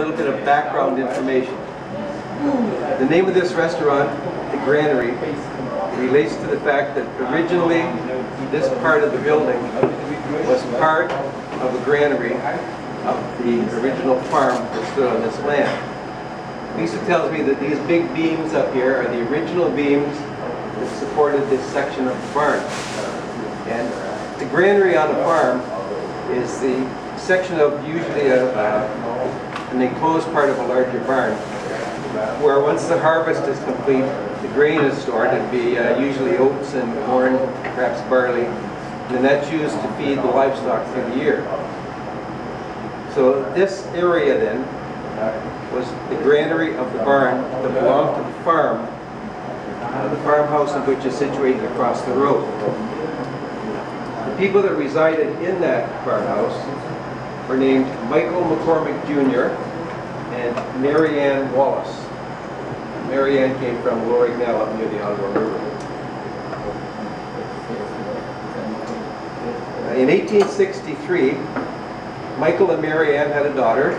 A little bit of background information. The name of this restaurant, the Granary, relates to the fact that originally this part of the building was part of a granary of the original farm that stood on this land. Lisa tells me that these big beams up here are the original beams that supported this section of the barn. And the granary on a farm is the section of usually an enclosed part of a larger barn, where once the harvest is complete, the grain is stored. It'd be usually oats and corn, perhaps barley, and then that's used to feed the livestock through the year. So this area then was the granary of the barn that belonged to the farmhouse of which is situated across the road. The people that resided in that farmhouse were named Michael McCormick Jr. and Mary Ann Wallace. Mary Ann came from Lower Ignal up near the Ottawa River. In 1863, Michael and Mary Ann had a daughter,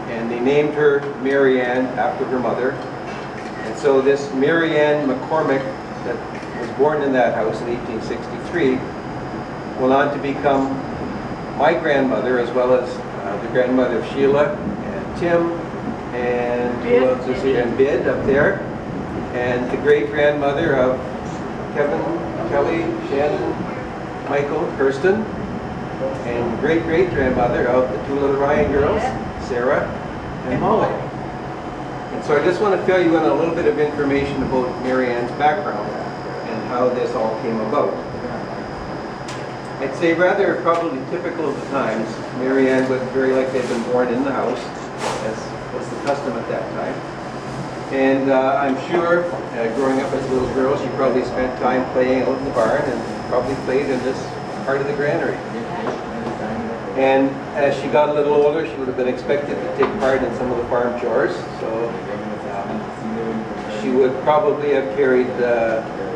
and they named her Mary Ann after her mother. And so this Mary Ann McCormick that was born in that house in 1863 went on to become my grandmother, as well as the grandmother of Sheila and Tim and who else is here? And Bid up there, and the great-grandmother of Kevin, Kelly, Shannon, Michael, Kirsten, and great-great-grandmother of the two little Ryan girls, Sarah and Molly. And so I just want to fill you in a little bit of information about Mary Ann's background and how this all came about. I'd say rather probably typical of the times, Mary Ann would very likely have been born in the house, as was the custom at that time. And I'm sure, growing up as a little girl, she probably spent time playing out in the barn and probably played in this part of the granary. And as she got a little older, she would have been expected to take part in some of the farm chores. So she would probably have carried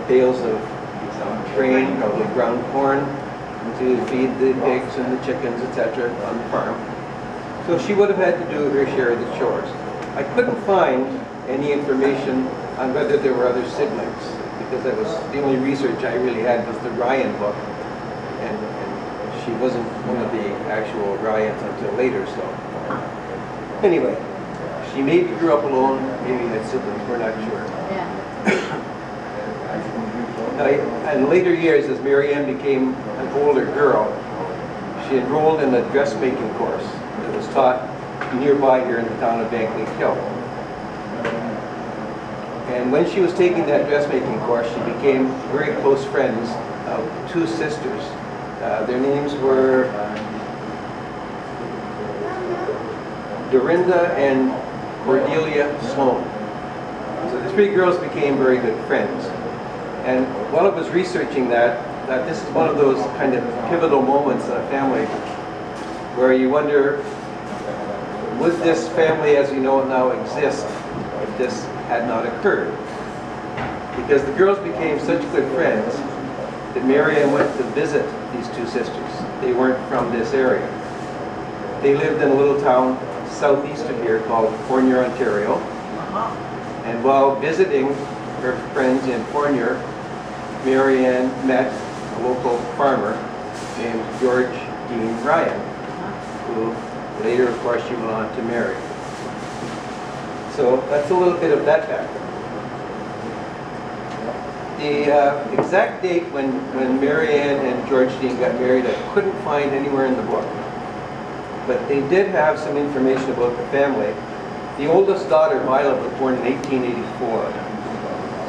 bales of grain, probably ground corn, to feed the pigs and the chickens, etc. on the farm. So she would have had to do her share of the chores. I couldn't find any information on whether there were other siblings, because that was the only research I really had was the Ryan book, and she wasn't one of the actual Ryans until later. So anyway, she maybe grew up alone, maybe had siblings, we're not sure. Yeah. In later years, as Mary Ann became an older girl, she enrolled in a dressmaking course that was taught nearby here in the town of Vankleek Hill. And when she was taking that dressmaking course, she became very close friends of two sisters. Their names were Dorinda and Cordelia Sloan. So the three girls became very good friends. And while I was researching that this is one of those kind of pivotal moments in a family where you wonder, would this family as we know it now exist if this had not occurred? Because the girls became such good friends that Mary Ann went to visit these two sisters. They weren't from this area. They lived in a little town southeast of here called Fournier, Ontario. And while visiting her friends in Fournier, Mary Ann met a local farmer named George Dean Ryan, who later, of course, she went on to marry. So that's a little bit of that background. The exact date when Mary Ann and George Dean got married, I couldn't find anywhere in the book. But they did have some information about the family. The oldest daughter, Violet, was born in 1884.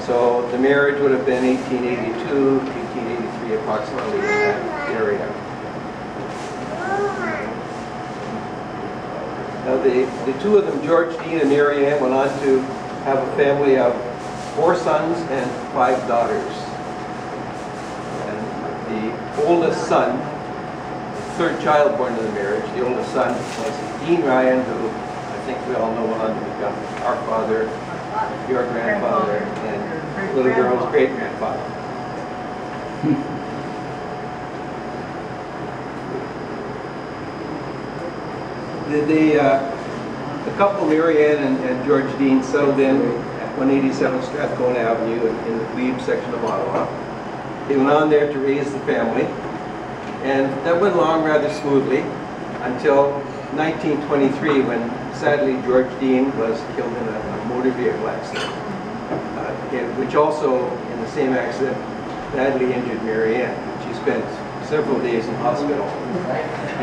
So the marriage would have been 1882, 1883 approximately in that area. Now the two of them, George Dean and Mary Ann, went on to have a family of 4 sons and 5 daughters. And the oldest son, third child born in the marriage, the oldest son was Dean Ryan, who I think we all know went on to become our father, your grandfather, and little girl's great-grandfather. The couple, Mary Ann and George Dean, settled in at 187 Strathcona Avenue in the Glebe section of Ottawa. They went on there to raise the family, and that went along rather smoothly until 1923, when sadly George Dean was killed in a motor vehicle accident, which also, in the same accident, badly injured Mary Ann. She spent several days in hospital,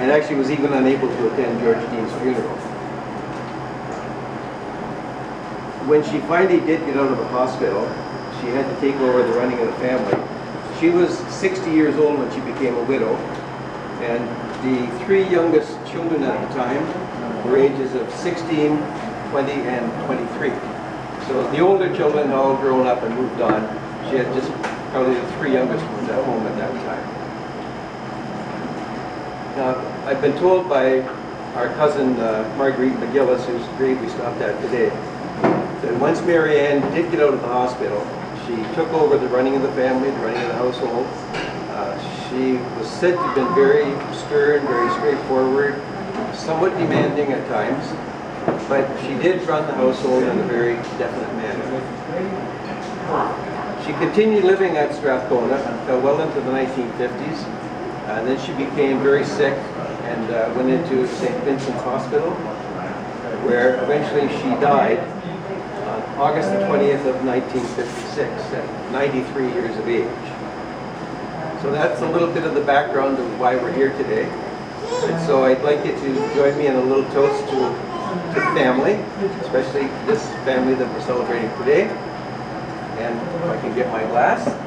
and actually was even unable to attend George Dean's funeral. When she finally did get out of the hospital, she had to take over the running of the family. She was 60 years old when she became a widow, and the three youngest children at the time were ages of 16, 20, and 23. So the older children had all grown up and moved on. She had just probably the three youngest ones at home at that time. Now, I've been told by our cousin Marguerite McGillis, whose grave we stopped at today, that once Mary Ann did get out of the hospital, she took over the running of the family, the running of the household. She was said to have been very stern, very straightforward, somewhat demanding at times, but she did run the household in a very definite manner. She continued living at Strathcona until well into the 1950s, and then she became very sick and went into St. Vincent's Hospital, where eventually she died on August the 20th of 1956 at 93 years of age. So that's a little bit of the background of why we're here today. And so I'd like you to join me in a little toast to family, especially this family that we're celebrating today. And if I can get my glass.